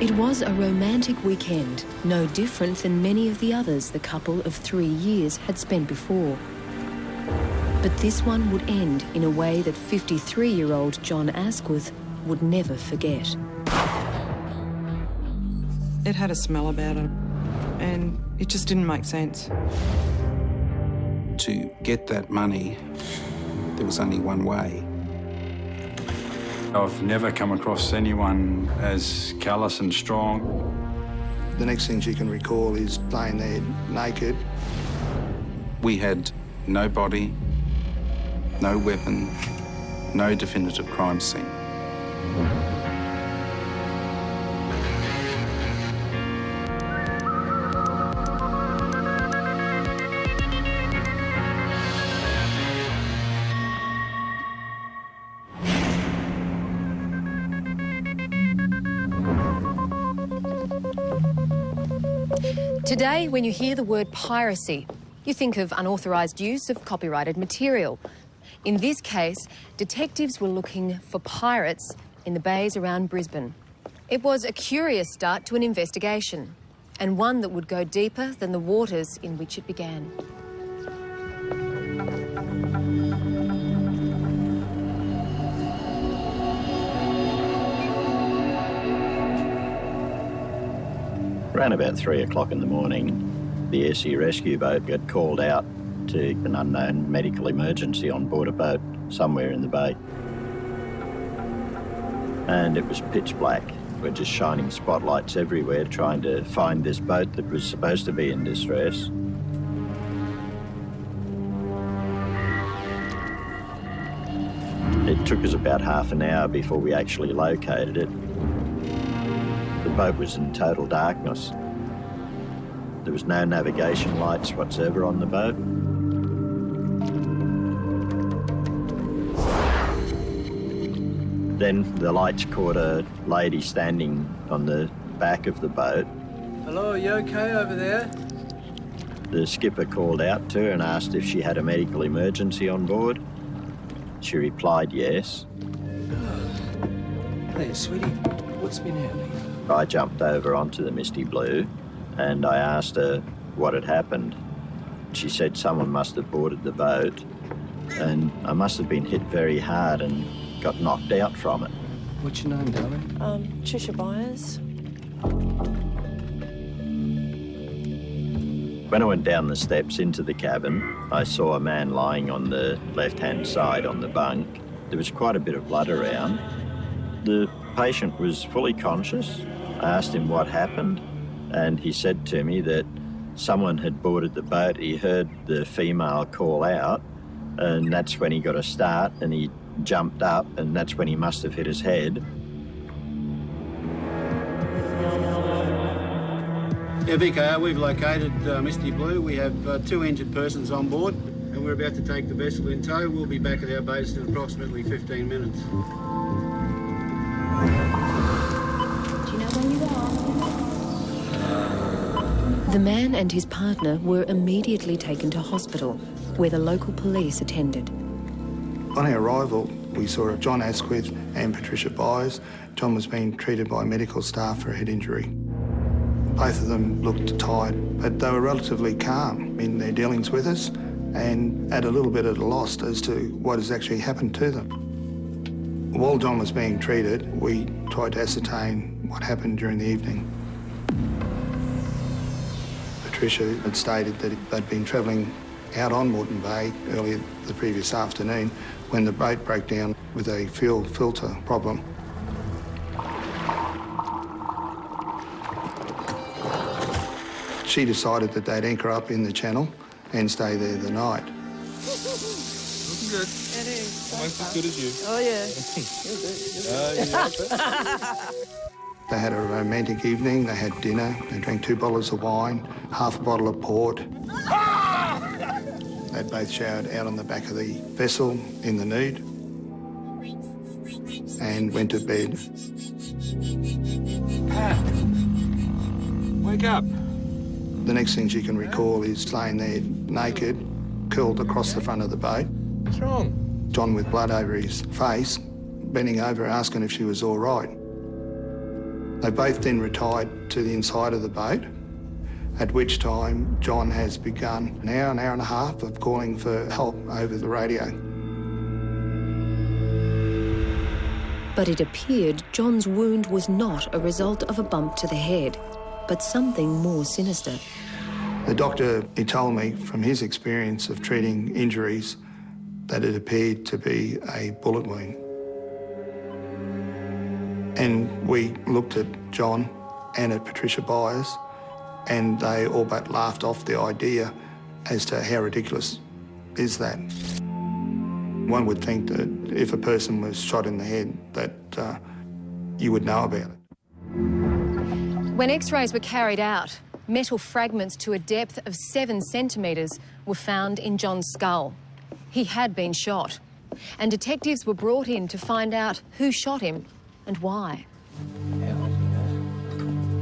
It was a romantic weekend, no different than many of the others the couple of 3 years had spent before. But this one would end in a way that 53-year-old John Asquith would never forget. It had a smell about it, and it just didn't make sense. To get that money, there was only one way. I've never come across anyone as callous and strong. The next thing she can recall is laying there naked. We had no body, no weapon, no definitive crime scene. Today, when you hear the word piracy, you think of unauthorised use of copyrighted material. In this case, detectives were looking for pirates in the bays around Brisbane. It was a curious start to an investigation, and one that would go deeper than the waters in which it began. Around about 3 o'clock in the morning, the SE rescue boat got called out to an unknown medical emergency on board a boat somewhere in the bay. And it was pitch black. We're just shining spotlights everywhere trying to find this boat that was supposed to be in distress. It took us about half an hour before we actually located it. The boat was in total darkness. There was no navigation lights whatsoever on the boat. Then the lights caught a lady standing on the back of the boat. Hello, are you okay over there? The skipper called out to her and asked if she had a medical emergency on board. She replied yes. Hey, sweetie, what's been happening? I jumped over onto the Misty Blue and I asked her what had happened. She said someone must have boarded the boat and I must have been hit very hard and got knocked out from it. What's your name, darling? Patricia Byers. When I went down the steps into the cabin, I saw a man lying on the left-hand side on the bunk. There was quite a bit of blood around. The patient was fully conscious. I asked him what happened, and he said to me that someone had boarded the boat. He heard the female call out, and that's when he got a start, and he jumped up, and that's when he must have hit his head. Yeah, VKR, we've located Misty Blue. We have 2 injured persons on board, and we're about to take the vessel in tow. We'll be back at our base in approximately 15 minutes. The man and his partner were immediately taken to hospital, where the local police attended. On our arrival, we saw John Asquith and Patricia Byers. John was being treated by medical staff for a head injury. Both of them looked tired, but they were relatively calm in their dealings with us and at a little bit at a loss as to what has actually happened to them. While John was being treated, we tried to ascertain what happened during the evening. Patricia had stated that they'd been travelling out on Moreton Bay earlier the previous afternoon when the boat broke down with a fuel filter problem. She decided that they'd anchor up in the channel and stay there the night. Looking good. It is. Almost as good as you. Oh, yeah. They had a romantic evening. They had dinner. They drank 2 bottles of wine, half a bottle of port. They both showered out on the back of the vessel in the nude and went to bed. Pat, wake up. The next thing she can recall is laying there naked, curled across the front of the boat. What's wrong? John with blood over his face, bending over asking if she was all right. They both then retired to the inside of the boat, at which time John has begun an hour and a half of calling for help over the radio. But it appeared John's wound was not a result of a bump to the head, but something more sinister. The doctor, he told me from his experience of treating injuries that it appeared to be a bullet wound. And we looked at John and at Patricia Byers, and they all but laughed off the idea as to how ridiculous is that. One would think that if a person was shot in the head, that you would know about it. When X-rays were carried out, metal fragments to a depth of 7 centimetres were found in John's skull. He had been shot, and detectives were brought in to find out who shot him and why.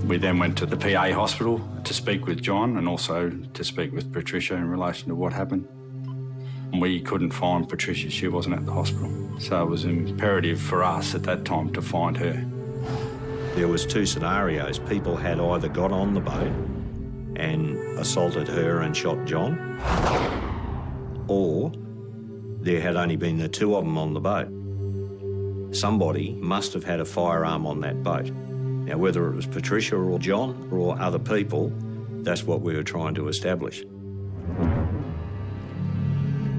We then went to the PA hospital to speak with John and also to speak with Patricia in relation to what happened. We couldn't find Patricia, she wasn't at the hospital. So it was imperative for us at that time to find her. There was 2 scenarios. People had either got on the boat and assaulted her and shot John, or there had only been the 2 of them on the boat. Somebody must have had a firearm on that boat. Now, whether it was Patricia or John or other people, that's what we were trying to establish.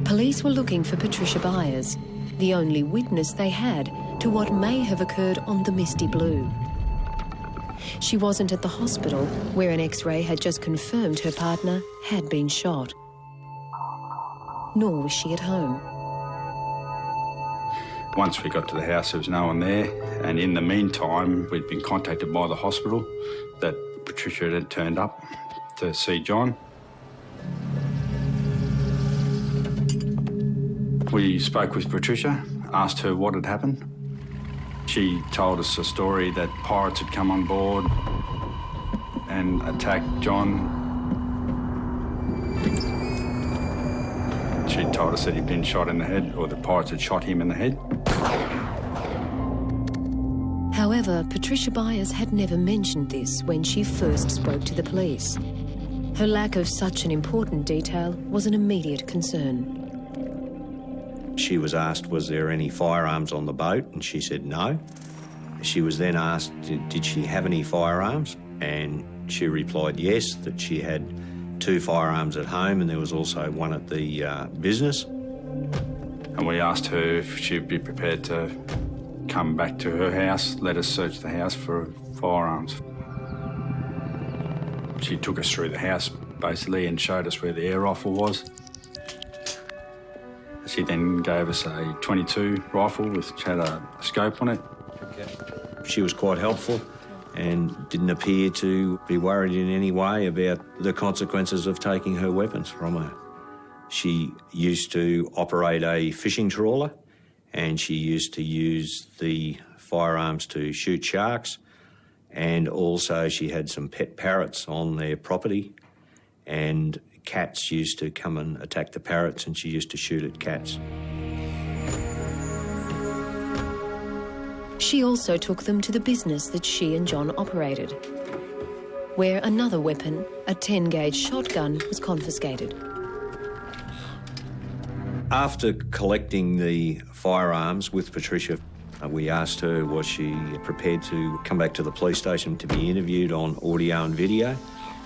Police were looking for Patricia Byers, the only witness they had to what may have occurred on the Misty Blue. She wasn't at the hospital, where an X-ray had just confirmed her partner had been shot. Nor was she at home. Once we got to the house, there was no one there, and in the meantime, we'd been contacted by the hospital that Patricia had turned up to see John. We spoke with Patricia, asked her what had happened. She told us a story that pirates had come on board and attacked John. She told us that he'd been shot in the head, or the pirates had shot him in the head. However, Patricia Byers had never mentioned this when she first spoke to the police. Her lack of such an important detail was an immediate concern. She was asked, was there any firearms on the boat? And she said no. She was then asked, did she have any firearms? And she replied yes, that she had 2 firearms at home and there was also one at the business. And we asked her if she'd be prepared to come back to her house, let us search the house for firearms. She took us through the house, basically, and showed us where the air rifle was. She then gave us a .22 rifle which had a scope on it. She was quite helpful and didn't appear to be worried in any way about the consequences of taking her weapons from her. She used to operate a fishing trawler and she used to use the firearms to shoot sharks, and also she had some pet parrots on their property, and cats used to come and attack the parrots and she used to shoot at cats. She also took them to the business that she and John operated, where another weapon, a 10-gauge shotgun, was confiscated. After collecting the firearms with Patricia, we asked her was she prepared to come back to the police station to be interviewed on audio and video.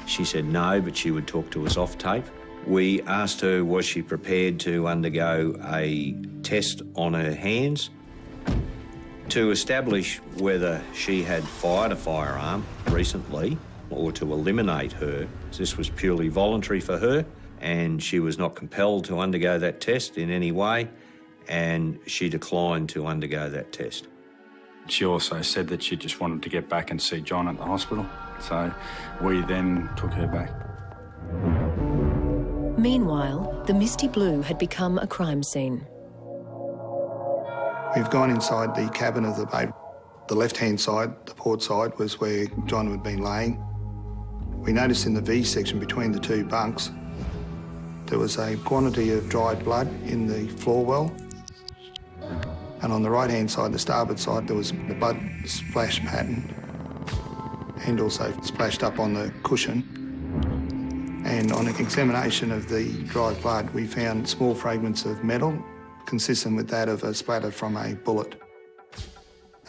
She said no, but she would talk to us off tape. We asked her was she prepared to undergo a test on her hands to establish whether she had fired a firearm recently or to eliminate her. This was purely voluntary for her, and she was not compelled to undergo that test in any way, and she declined to undergo that test. She also said that she just wanted to get back and see John at the hospital, so we then took her back. Meanwhile, the Misty Blue had become a crime scene. We've gone inside the cabin of the boat. The left-hand side, the port side, was where John had been laying. We noticed in the V section between the 2 bunks, there was a quantity of dried blood in the floor well. And on the right-hand side, the starboard side, there was the blood splash pattern and also splashed up on the cushion. And on an examination of the dried blood, we found small fragments of metal consistent with that of a splatter from a bullet,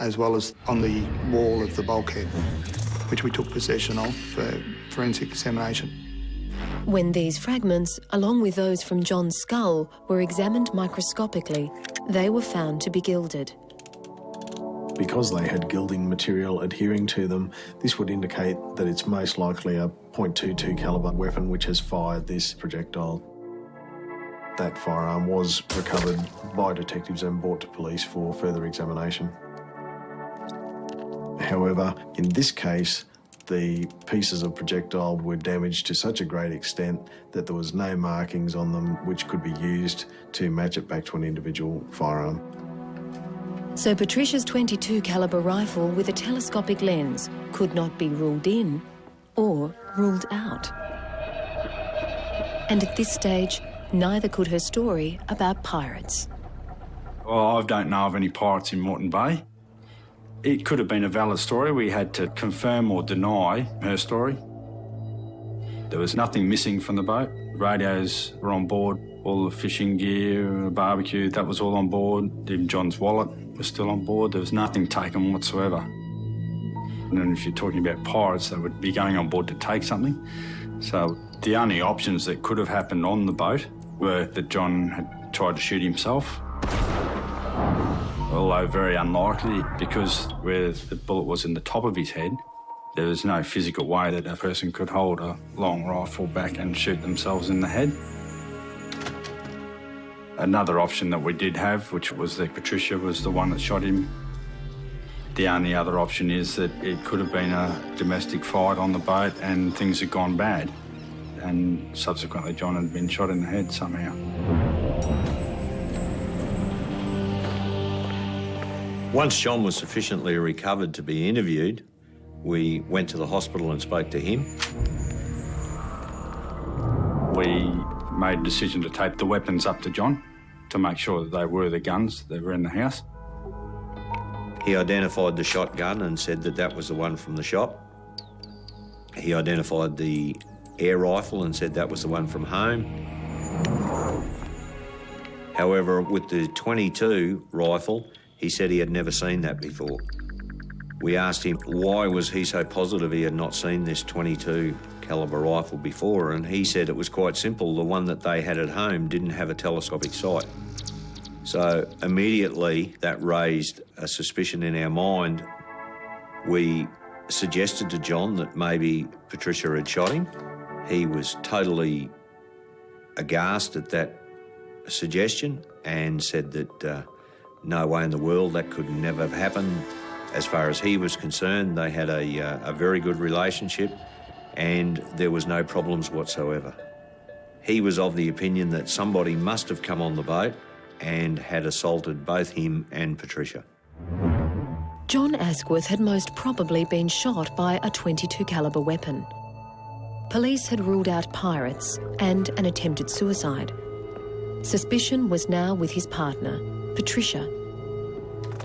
as well as on the wall of the bulkhead, which we took possession of for forensic examination. When these fragments, along with those from John's skull, were examined microscopically, they were found to be gilded. Because they had gilding material adhering to them, this would indicate that it's most likely a .22 calibre weapon which has fired this projectile. That firearm was recovered by detectives and brought to police for further examination. However, in this case, the pieces of projectile were damaged to such a great extent that there was no markings on them which could be used to match it back to an individual firearm. So Patricia's .22 calibre rifle with a telescopic lens could not be ruled in or ruled out. And at this stage, neither could her story about pirates. Well, I don't know of any pirates in Moreton Bay. It could have been a valid story. We had to confirm or deny her story. There was nothing missing from the boat. Radios were on board, all the fishing gear, barbecue, that was all on board. Even John's wallet was still on board. There was nothing taken whatsoever. And then if you're talking about pirates, they would be going on board to take something. So the only options that could have happened on the boat were that John had tried to shoot himself, although very unlikely because where the bullet was in the top of his head, there was no physical way that a person could hold a long rifle back and shoot themselves in the head. Another option that we did have, which was that Patricia was the one that shot him. The only other option is that it could have been a domestic fight on the boat and things had gone bad, and subsequently John had been shot in the head somehow. Once John was sufficiently recovered to be interviewed, we went to the hospital and spoke to him. We made a decision to take the weapons up to John to make sure that they were the guns that were in the house. He identified the shotgun and said that that was the one from the shop. He identified the air rifle and said that was the one from home. However, with the .22 rifle, he said he had never seen that before. We asked him why was he so positive he had not seen this .22 calibre rifle before, and he said it was quite simple. The one that they had at home didn't have a telescopic sight. So immediately that raised a suspicion in our mind. We suggested to John that maybe Patricia had shot him. He was totally aghast at that suggestion and said that no way in the world, that could never have happened. As far as he was concerned, they had a very good relationship and there was no problems whatsoever. He was of the opinion that somebody must have come on the boat and had assaulted both him and Patricia. John Asquith had most probably been shot by a .22 calibre weapon. Police had ruled out pirates and an attempted suicide. Suspicion was now with his partner, Patricia.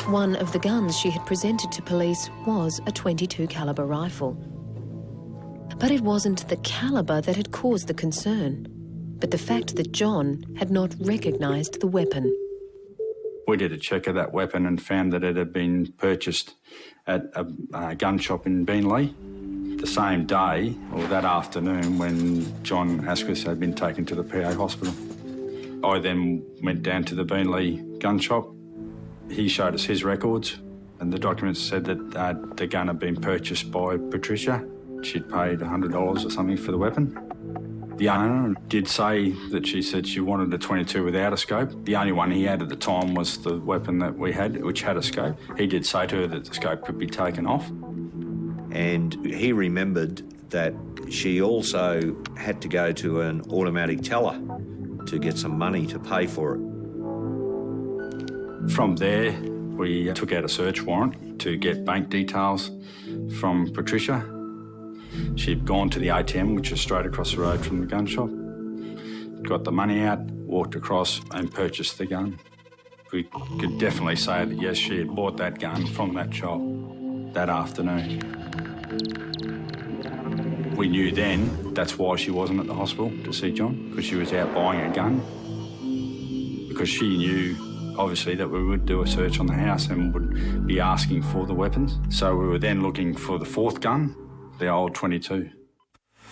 One of the guns she had presented to police was a .22 calibre rifle. But it wasn't the calibre that had caused the concern, but the fact that John had not recognised the weapon. We did a check of that weapon and found that it had been purchased at a gun shop in Beenleigh the same day or that afternoon when John Asquith had been taken to the PA hospital. I then went down to the Beenleigh gun shop. He showed us his records and the documents said that the gun had been purchased by Patricia. She'd paid $100 or something for the weapon. The owner did say that she said she wanted a .22 without a scope. The only one he had at the time was the weapon that we had, which had a scope. He did say to her that the scope could be taken off. And he remembered that she also had to go to an automatic teller to get some money to pay for it. From there, we took out a search warrant to get bank details from Patricia. She'd gone to the ATM, which was straight across the road from the gun shop, got the money out, walked across and purchased the gun. We could definitely say that, yes, she had bought that gun from that shop that afternoon. We knew then that's why she wasn't at the hospital to see John, because she was out buying a gun. Because she knew, obviously, that we would do a search on the house and would be asking for the weapons. So we were then looking for the fourth gun, the old .22.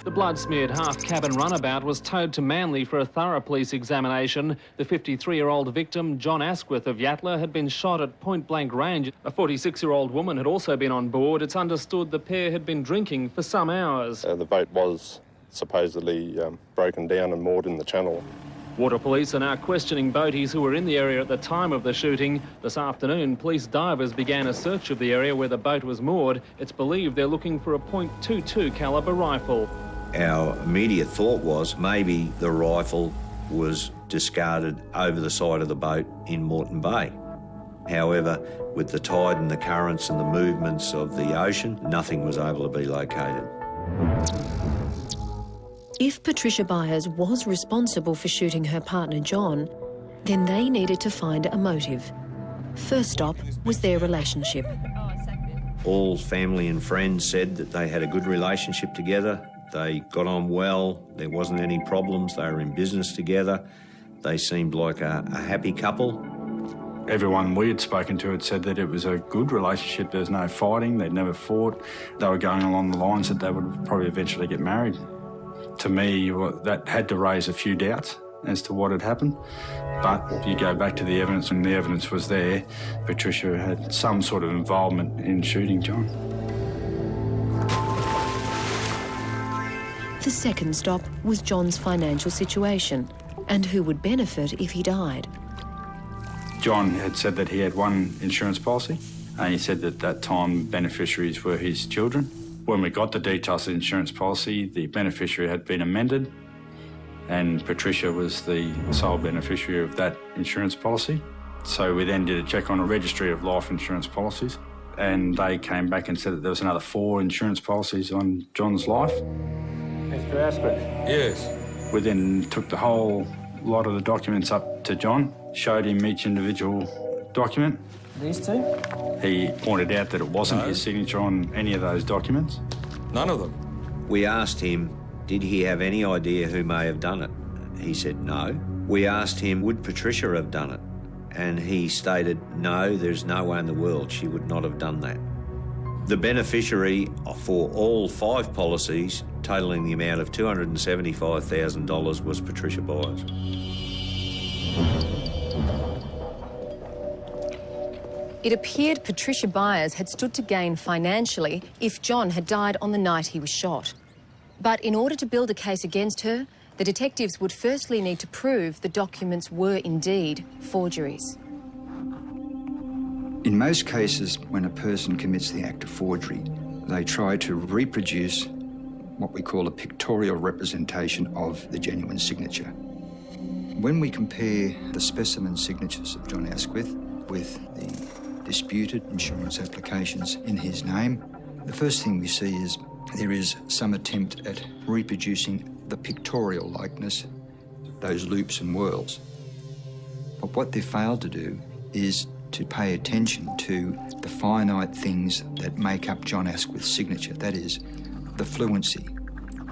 The blood-smeared half-cabin runabout was towed to Manly for a thorough police examination. The 53-year-old victim, John Asquith of Yatala, had been shot at point-blank range. A 46-year-old woman had also been on board. It's understood the pair had been drinking for some hours. The boat was supposedly broken down and moored in the channel. Water police are now questioning boaties who were in the area at the time of the shooting. This afternoon, police divers began a search of the area where the boat was moored. It's believed they're looking for a .22 calibre rifle. Our immediate thought was maybe the rifle was discarded over the side of the boat in Moreton Bay. However, with the tide and the currents and the movements of the ocean, nothing was able to be located. If Patricia Byers was responsible for shooting her partner John, then they needed to find a motive. First stop was their relationship. All family and friends said that they had a good relationship together. They got on well, there wasn't any problems, they were in business together. They seemed like a happy couple. Everyone we had spoken to had said that it was a good relationship. There was no fighting, they'd never fought. They were going along the lines that they would probably eventually get married. To me, that had to raise a few doubts as to what had happened. But if you go back to the evidence, and the evidence was there, Patricia had some sort of involvement in shooting John. The second stop was John's financial situation and who would benefit if he died. John had said that he had one insurance policy, and he said that at that time beneficiaries were his children. When we got the details of the insurance policy, the beneficiary had been amended, and Patricia was the sole beneficiary of that insurance policy. So we then did a check on a registry of life insurance policies, and they came back and said that there was another 4 insurance policies on John's life. Mr. Asquith? Yes. We then took the whole lot of the documents up to John, showed him each individual document. These two? He pointed out that it wasn't his signature on any of those documents. None of them? We asked him, did he have any idea who may have done it? He said no. We asked him, would Patricia have done it? And he stated, no, there's no way in the world she would not have done that. The beneficiary for all 5 policies, totalling the amount of $275,000, was Patricia Byers. It appeared Patricia Byers had stood to gain financially if John had died on the night he was shot. But in order to build a case against her, the detectives would firstly need to prove the documents were indeed forgeries. In most cases, when a person commits the act of forgery, they try to reproduce what we call a pictorial representation of the genuine signature. When we compare the specimen signatures of John Asquith with the disputed insurance applications in his name, the first thing we see is there is some attempt at reproducing the pictorial likeness, those loops and whirls. But what they've failed to do is to pay attention to the finite things that make up John Asquith's signature. That is, the fluency,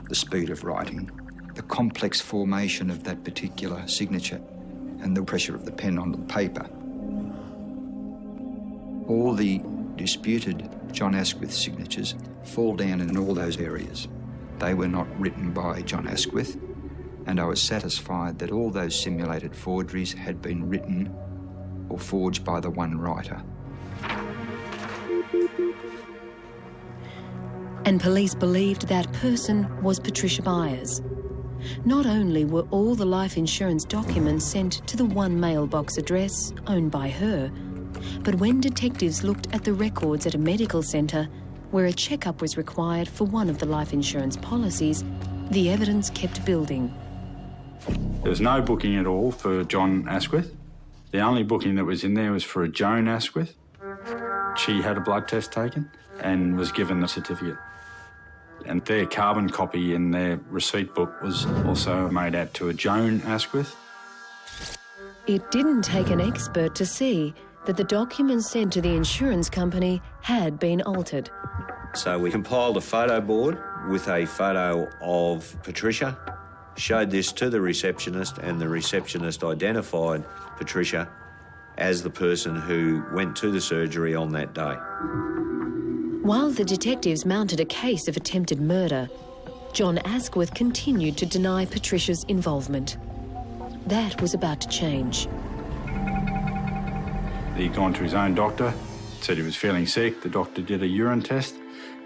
the speed of writing, the complex formation of that particular signature, and the pressure of the pen on the paper. All the disputed John Asquith signatures fall down in all those areas. They were not written by John Asquith, and I was satisfied that all those simulated forgeries had been written or forged by the one writer. And police believed that person was Patricia Byers. Not only were all the life insurance documents sent to the one mailbox address owned by her, but when detectives looked at the records at a medical centre where a checkup was required for one of the life insurance policies, the evidence kept building. There was no booking at all for John Asquith. The only booking that was in there was for a Joan Asquith. She had a blood test taken and was given a certificate. And their carbon copy in their receipt book was also made out to a Joan Asquith. It didn't take an expert to see that the documents sent to the insurance company had been altered. So we compiled a photo board with a photo of Patricia, showed this to the receptionist, and the receptionist identified Patricia as the person who went to the surgery on that day. While the detectives mounted a case of attempted murder, John Asquith continued to deny Patricia's involvement. That was about to change. He'd gone to his own doctor, said he was feeling sick. The doctor did a urine test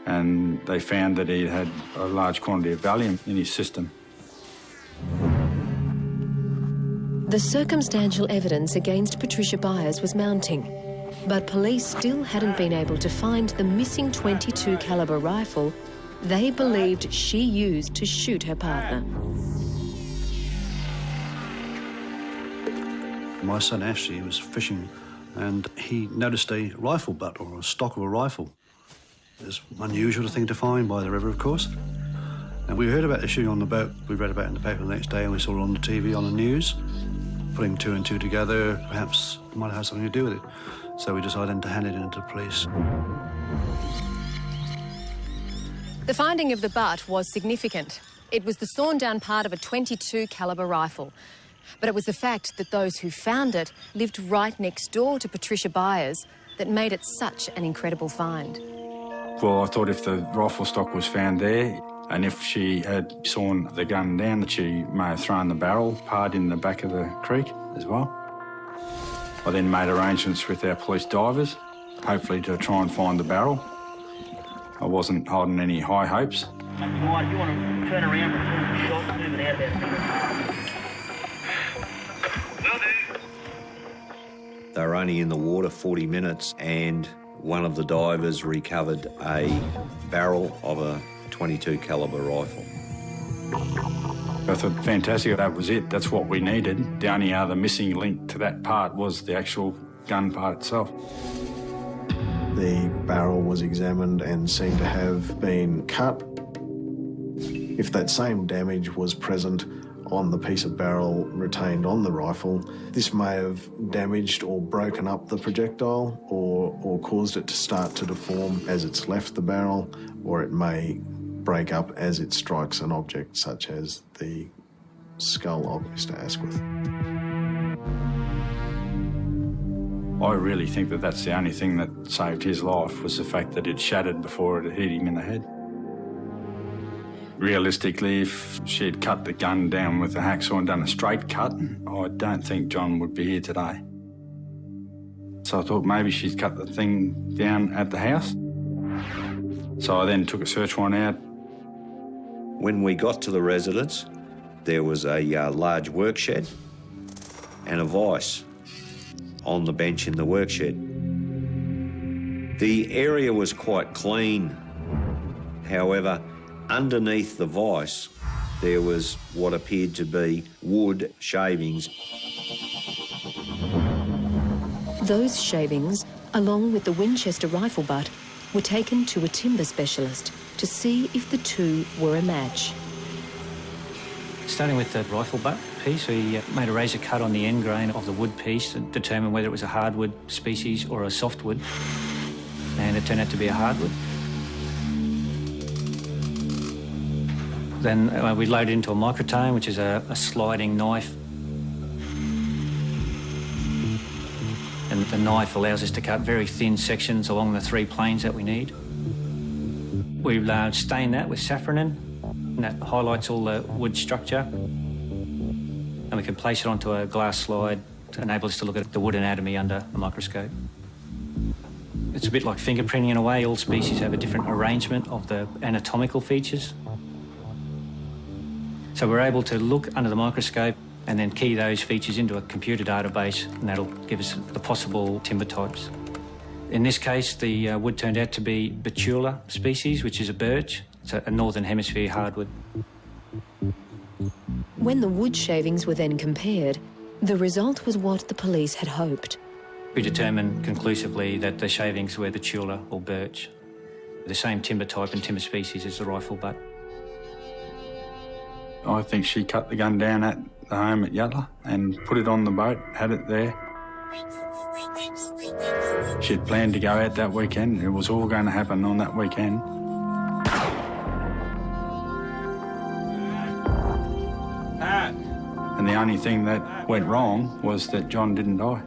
and they found that he had a large quantity of Valium in his system. The circumstantial evidence against Patricia Byers was mounting, but police still hadn't been able to find the missing .22 caliber rifle they believed she used to shoot her partner. My son Ashley was fishing and he noticed a rifle butt, or a stock of a rifle. It's an unusual thing to find by the river, of course. And we heard about the shooting on the boat. We read about it in the paper the next day and we saw it on the TV, on the news. Putting two and two together, perhaps it might have something to do with it. So we decided then to hand it in to the police. The finding of the butt was significant. It was the sawn down part of a .22 caliber rifle. But it was the fact that those who found it lived right next door to Patricia Byers that made it such an incredible find. Well, I thought if the rifle stock was found there, and if she had sawn the gun down, that she may have thrown the barrel part in the back of the creek as well. I then made arrangements with our police divers, hopefully to try and find the barrel. I wasn't holding any high hopes. You want to turn around and shot, move it out about. They were only in the water 40 minutes and one of the divers recovered a barrel of a .22 caliber rifle. I thought, fantastic, that was it. That's what we needed. The only other missing link to that part was the actual gun part itself. The barrel was examined and seemed to have been cut. If that same damage was present on the piece of barrel retained on the rifle, this may have damaged or broken up the projectile or caused it to start to deform as it's left the barrel, or it may break up as it strikes an object such as the skull of Mr. Asquith. I really think that that's the only thing that saved his life, was the fact that it shattered before it hit him in the head. Realistically, if she had cut the gun down with a hacksaw and done a straight cut, I don't think John would be here today. So I thought maybe she'd cut the thing down at the house. So I then took a search warrant out. When we got to the residence, there was a large work shed and a vice on the bench in the work shed. The area was quite clean. However, underneath the vice, there was what appeared to be wood shavings. Those shavings, along with the Winchester rifle butt, were taken to a timber specialist to see if the two were a match. Starting with the rifle butt piece, we made a razor cut on the end grain of the wood piece to determine whether it was a hardwood species or a softwood, and it turned out to be a hardwood. Then we loaded into a microtome, which is a sliding knife. And the knife allows us to cut very thin sections along the three planes that we need. We stain that with safranin, and that highlights all the wood structure. And we can place it onto a glass slide to enable us to look at the wood anatomy under a microscope. It's a bit like fingerprinting in a way. All species have a different arrangement of the anatomical features. So we're able to look under the microscope and then key those features into a computer database, and that'll give us the possible timber types. In this case, the wood turned out to be Betula species, which is a birch. It's a northern hemisphere hardwood. When the wood shavings were then compared, the result was what the police had hoped. We determined conclusively that the shavings were Betula or birch, the same timber type and timber species as the rifle butt. I think she cut the gun down at the home at Yatla and put it on the boat, had it there. She'd planned to go out that weekend. It was all going to happen on that weekend. And the only thing that went wrong was that John didn't die.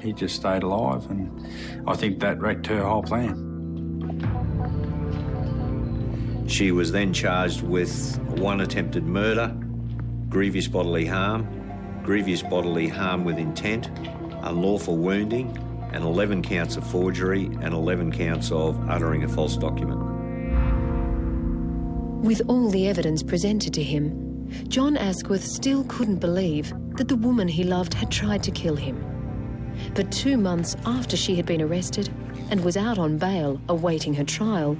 He just stayed alive, and I think that wrecked her whole plan. She was then charged with 1 attempted murder, grievous bodily harm with intent, unlawful wounding, and 11 counts of forgery and 11 counts of uttering a false document. With all the evidence presented to him, John Asquith still couldn't believe that the woman he loved had tried to kill him. But 2 months after she had been arrested and was out on bail awaiting her trial,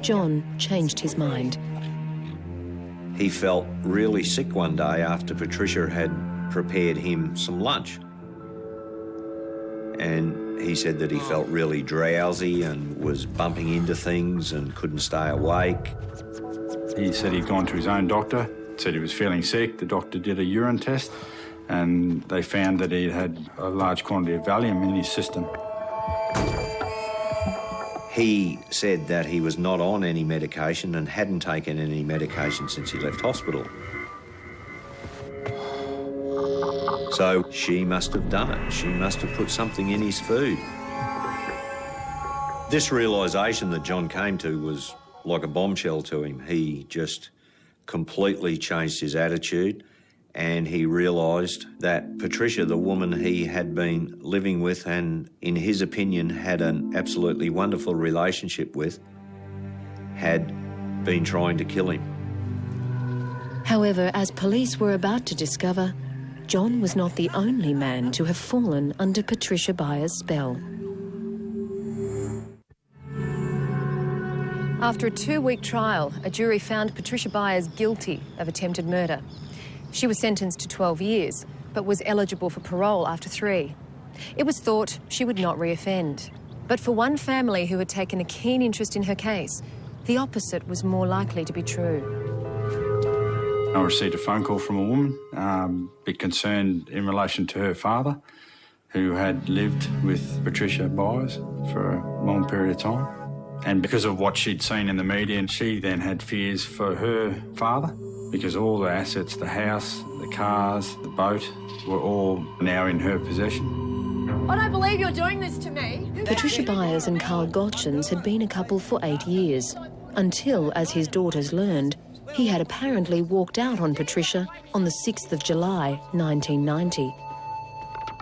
John changed his mind. He felt really sick one day after Patricia had prepared him some lunch. And he said that he felt really drowsy and was bumping into things and couldn't stay awake. He said he'd gone to his own doctor, said he was feeling sick. The doctor did a urine test and they found that he had a large quantity of Valium in his system. He said that he was not on any medication and hadn't taken any medication since he left hospital. So she must have done it. She must have put something in his food. This realisation that John came to was like a bombshell to him. He just completely changed his attitude, and he realised that Patricia, the woman he had been living with and, in his opinion, had an absolutely wonderful relationship with, had been trying to kill him. However, as police were about to discover, John was not the only man to have fallen under Patricia Byers' spell. After a 2-week trial, a jury found Patricia Byers guilty of attempted murder. She was sentenced to 12 years, but was eligible for parole after 3. It was thought she would not reoffend. But for one family who had taken a keen interest in her case, the opposite was more likely to be true. I received a phone call from a woman, a bit concerned in relation to her father, who had lived with Patricia Byers for a long period of time. And because of what she'd seen in the media, she then had fears for her father, because all the assets, the house, the cars, the boat, were all now in her possession. I don't believe you're doing this to me. Patricia Byers and Carl Gottgens had been a couple for 8 years, until, as his daughters learned, he had apparently walked out on Patricia on the 6th of July, 1990.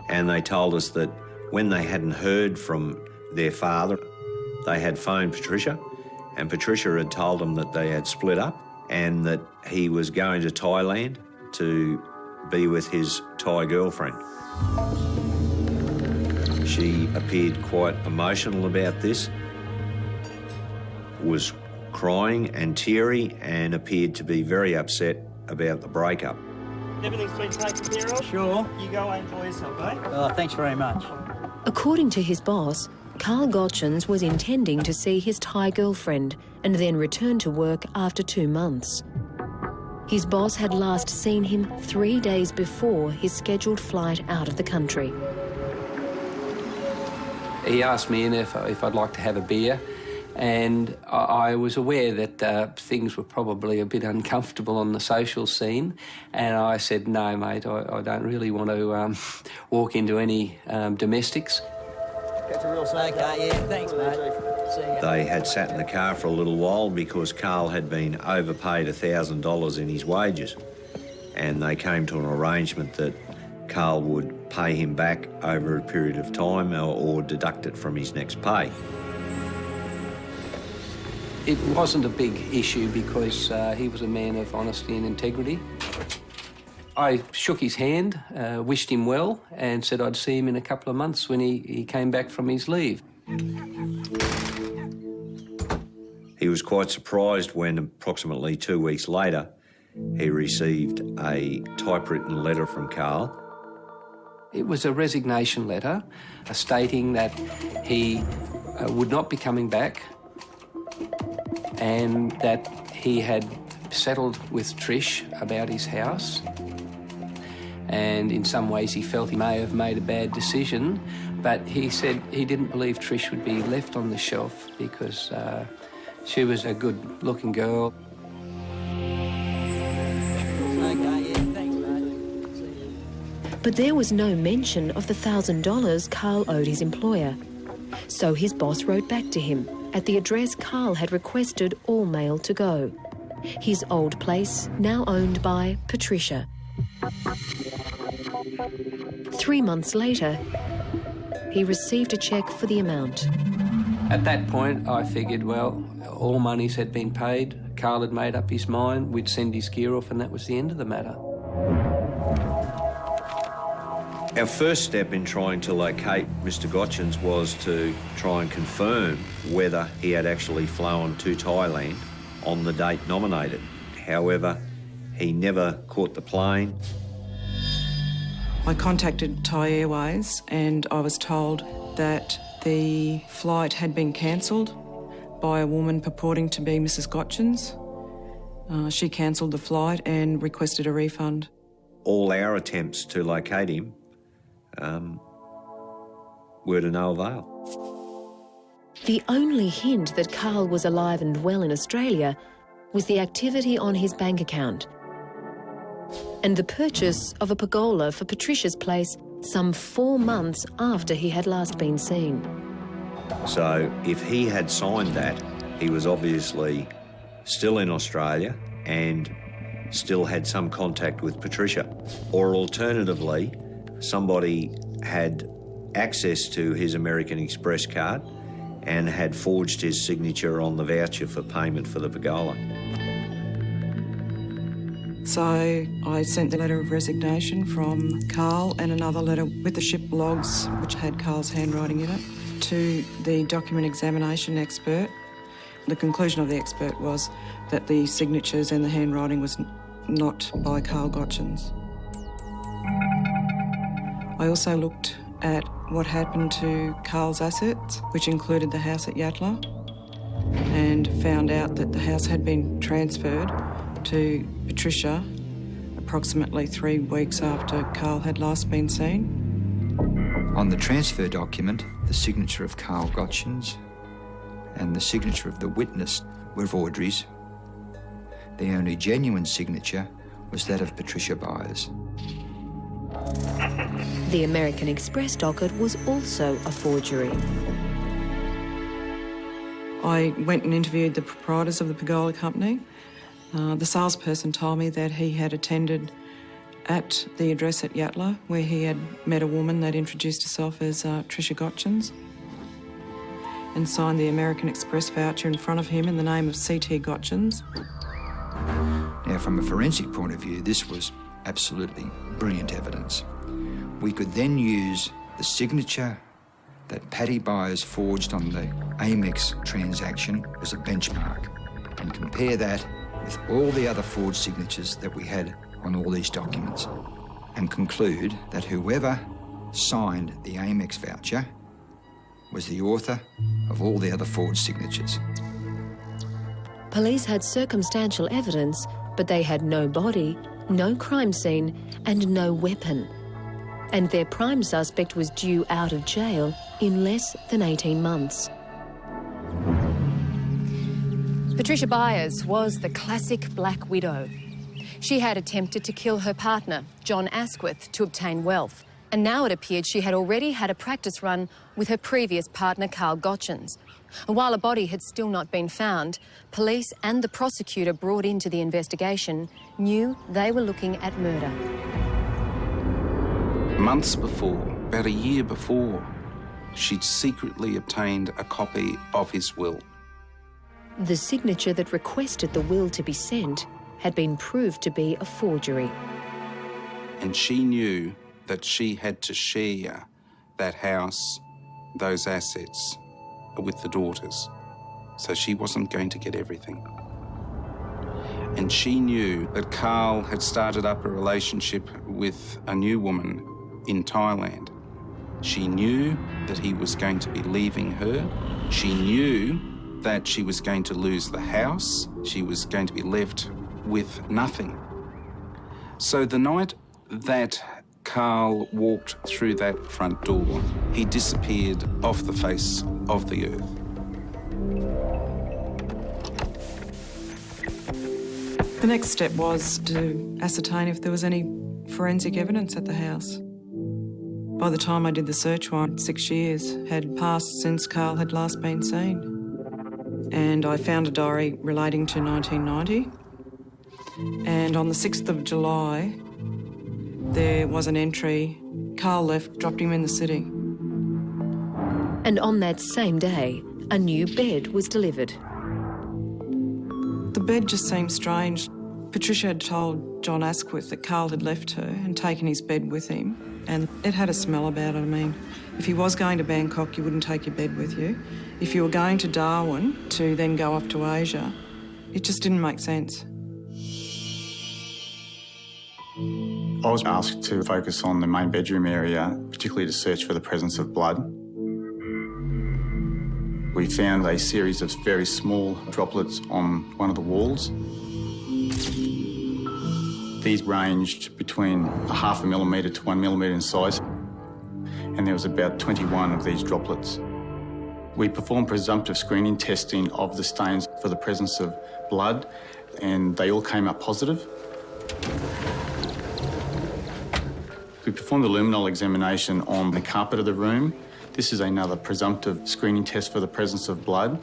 And they told us that when they hadn't heard from their father, they had phoned Patricia, and Patricia had told them that they had split up and that he was going to Thailand to be with his Thai girlfriend. She appeared quite emotional about this, was crying and teary, and appeared to be very upset about the breakup. Everything's been taken care of? Sure. You go and enjoy yourself, eh? Oh, thanks very much. According to his boss, Carl Gottgens was intending to see his Thai girlfriend and then return to work after 2 months. His boss had last seen him 3 days before his scheduled flight out of the country. He asked me if I'd like to have a beer, and I was aware that things were probably a bit uncomfortable on the social scene, and I said, no, mate, I don't really want to walk into any domestics. That's a real safe. Okay, yeah, thanks, mate. See ya. They had sat in the car for a little while because Carl had been overpaid $1,000 in his wages, and they came to an arrangement that Carl would pay him back over a period of time or deduct it from his next pay. It wasn't a big issue because he was a man of honesty and integrity. I shook his hand, wished him well, and said I'd see him in a couple of months when he came back from his leave. He was quite surprised when, approximately 2 weeks later, he received a typewritten letter from Carl. It was a resignation letter stating that he would not be coming back and that he had settled with Trish about his house and in some ways he felt he may have made a bad decision, but he said he didn't believe Trish would be left on the shelf because she was a good-looking girl. But there was no mention of the $1,000 Carl owed his employer. So his boss wrote back to him at the address Carl had requested all mail to go. His old place, now owned by Patricia. 3 months later, he received a cheque for the amount. At that point, I figured, well, all monies had been paid. Carl had made up his mind. We'd send his gear off, and that was the end of the matter. Our first step in trying to locate Mr. Gottgens was to try and confirm whether he had actually flown to Thailand on the date nominated. However, he never caught the plane. I contacted Thai Airways and I was told that the flight had been cancelled by a woman purporting to be Mrs. Gottgens. She cancelled the flight and requested a refund. All our attempts to locate him were to no avail. The only hint that Carl was alive and well in Australia was the activity on his bank account and the purchase of a pergola for Patricia's place some 4 months after he had last been seen. So if he had signed that, he was obviously still in Australia and still had some contact with Patricia. Or alternatively, somebody had access to his American Express card and had forged his signature on the voucher for payment for the pergola. So I sent the letter of resignation from Carl and another letter with the ship logs, which had Carl's handwriting in it, to the document examination expert. The conclusion of the expert was that the signatures and the handwriting was not by Carl Gottgens. I also looked at what happened to Carl's assets, which included the house at Yatala, and found out that the house had been transferred to Patricia approximately 3 weeks after Carl had last been seen. On the transfer document, the signature of Carl Gottgens and the signature of the witness were forgeries. The only genuine signature was that of Patricia Byers. The American Express docket was also a forgery. I went and interviewed the proprietors of the pergola company. The salesperson told me that he had attended at the address at Yatala, where he had met a woman that introduced herself as Tricia Gottgens and signed the American Express voucher in front of him in the name of C.T. Gottgens. Now, from a forensic point of view, this was absolutely brilliant evidence. We could then use the signature that Patty Byers forged on the Amex transaction as a benchmark and compare that with all the other forged signatures that we had on all these documents and conclude that whoever signed the Amex voucher was the author of all the other forged signatures. Police had circumstantial evidence, but they had no body, no crime scene and no weapon. And their prime suspect was due out of jail in less than 18 months. Patricia Byers was the classic black widow. She had attempted to kill her partner, John Asquith, to obtain wealth. And now it appeared she had already had a practice run with her previous partner, Carl Gottgens. And while a body had still not been found, police and the prosecutor brought into the investigation knew they were looking at murder. Months before, about a year before, she'd secretly obtained a copy of his will. The signature that requested the will to be sent had been proved to be a forgery. And she knew that she had to share that house, those assets, with the daughters. So she wasn't going to get everything. And she knew that Carl had started up a relationship with a new woman in Thailand. She knew that he was going to be leaving her. She knew that she was going to lose the house. She was going to be left with nothing. So the night that Carl walked through that front door, he disappeared off the face of the earth. The next step was to ascertain if there was any forensic evidence at the house. By the time I did the search warrant, 6 years had passed since Carl had last been seen. And I found a diary relating to 1990. And on the 6th of July, there was an entry. Carl left, dropped him in the city. And on that same day, a new bed was delivered. The bed just seemed strange. Patricia had told John Asquith that Carl had left her and taken his bed with him, and it had a smell about it. I mean, if he was going to Bangkok, you wouldn't take your bed with you. If you were going to Darwin to then go off to Asia, it just didn't make sense. I was asked to focus on the main bedroom area, particularly to search for the presence of blood. We found a series of very small droplets on one of the walls. These ranged between 0.5 millimetre to 1 millimetre in size, and there was about 21 of these droplets. We performed presumptive screening testing of the stains for the presence of blood, and they all came up positive. We performed a luminol examination on the carpet of the room. This is another presumptive screening test for the presence of blood.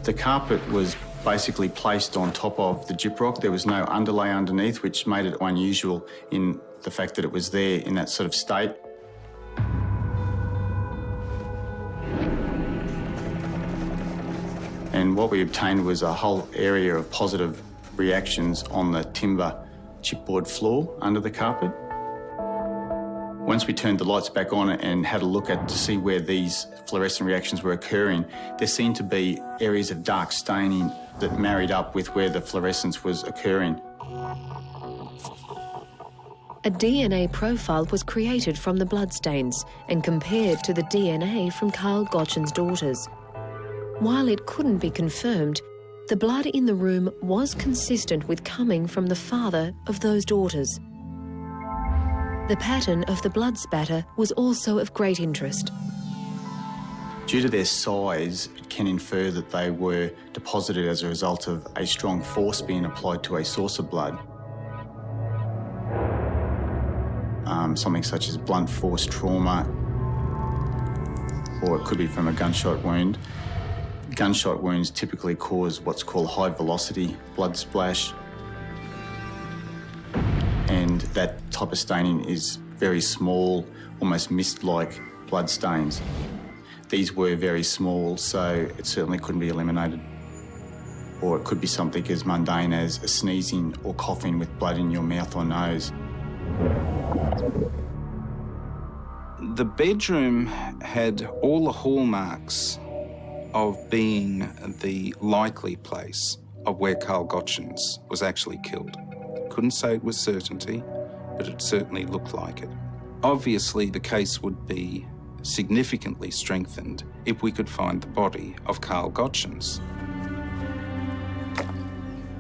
The carpet was basically placed on top of the gyprock. There was no underlay underneath, which made it unusual in the fact that it was there in that sort of state. And what we obtained was a whole area of positive reactions on the timber chipboard floor under the carpet. Once we turned the lights back on and had a look to see where these fluorescent reactions were occurring, there seemed to be areas of dark staining that married up with where the fluorescence was occurring. A DNA profile was created from the bloodstains and compared to the DNA from Carl Gottgens' daughters. While it couldn't be confirmed, the blood in the room was consistent with coming from the father of those daughters. The pattern of the blood spatter was also of great interest. Due to their size, it can infer that they were deposited as a result of a strong force being applied to a source of blood. Something such as blunt force trauma, or it could be from a gunshot wound. Gunshot wounds typically cause what's called high velocity blood splash, and that type of staining is very small, almost mist-like blood stains. These were very small, so it certainly couldn't be eliminated. Or it could be something as mundane as a sneezing or coughing with blood in your mouth or nose. The bedroom had all the hallmarks of being the likely place of where Carl Gottgens was actually killed. Couldn't say it with certainty, but it certainly looked like it. Obviously, the case would be significantly strengthened if we could find the body of Carl Gottgens.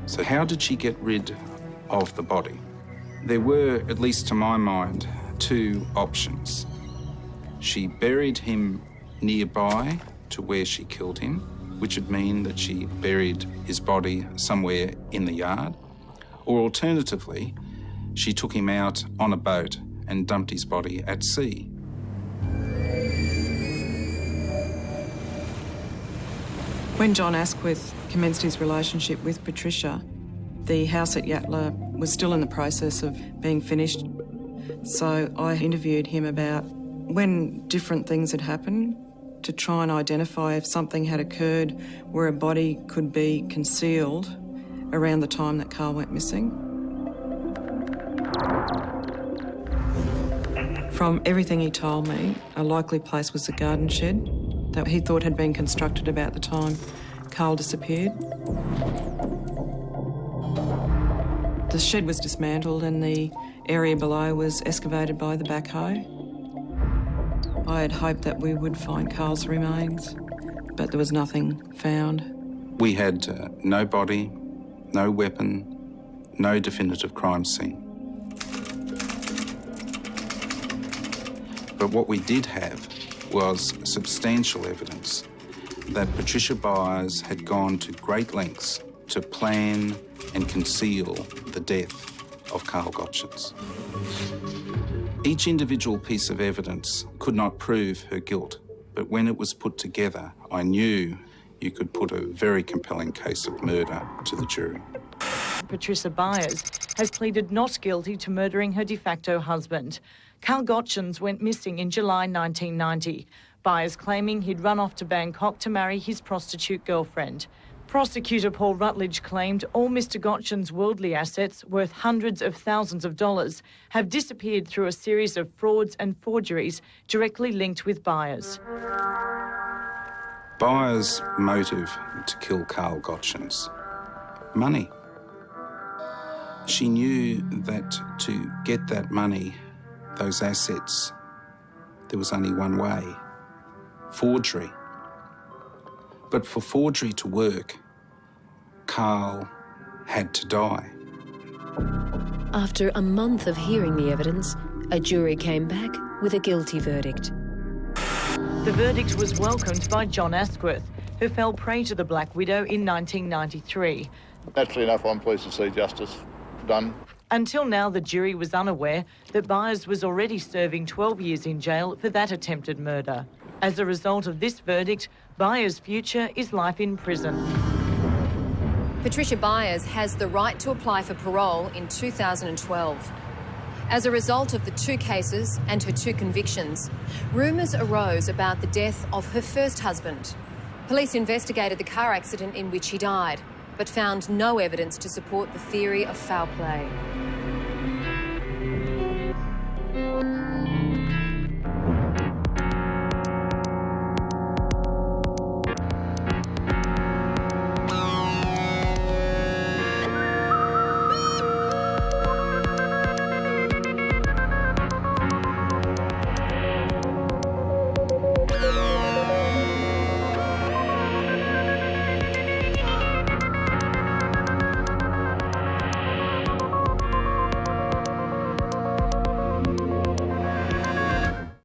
So how did she get rid of the body? There were, at least to my mind, two options. She buried him nearby to where she killed him, which would mean that she buried his body somewhere in the yard. Or alternatively, she took him out on a boat and dumped his body at sea. When John Asquith commenced his relationship with Patricia, the house at Yatala was still in the process of being finished. So I interviewed him about when different things had happened to try and identify if something had occurred where a body could be concealed around the time that Carl went missing. From everything he told me, a likely place was the garden shed that he thought had been constructed about the time Carl disappeared. The shed was dismantled and the area below was excavated by the backhoe. I had hoped that we would find Carl's remains, but there was nothing found. We had no body, no weapon, no definitive crime scene. But what we did have was substantial evidence that Patricia Byers had gone to great lengths to plan and conceal the death of Carl Gottgens. Each individual piece of evidence could not prove her guilt, but when it was put together, I knew you could put a very compelling case of murder to the jury. Patricia Byers has pleaded not guilty to murdering her de facto husband. Carl Gottgens went missing in July 1990. Byers claiming he'd run off to Bangkok to marry his prostitute girlfriend. Prosecutor Paul Rutledge claimed all Mr Gottgens' worldly assets, worth hundreds of thousands of dollars, have disappeared through a series of frauds and forgeries directly linked with Byers. Byers' motive to kill Carl Gottgens: money. She knew that to get that money, those assets, there was only one way: forgery. But for forgery to work, Carl had to die. After a month of hearing the evidence, a jury came back with a guilty verdict. The verdict was welcomed by John Asquith, who fell prey to the Black Widow in 1993. Naturally enough, I'm pleased to see justice done. Until now, the jury was unaware that Byers was already serving 12 years in jail for that attempted murder. As a result of this verdict, Byers' future is life in prison. Patricia Byers has the right to apply for parole in 2012. As a result of the two cases and her two convictions, rumours arose about the death of her first husband. Police investigated the car accident in which he died, but found no evidence to support the theory of foul play.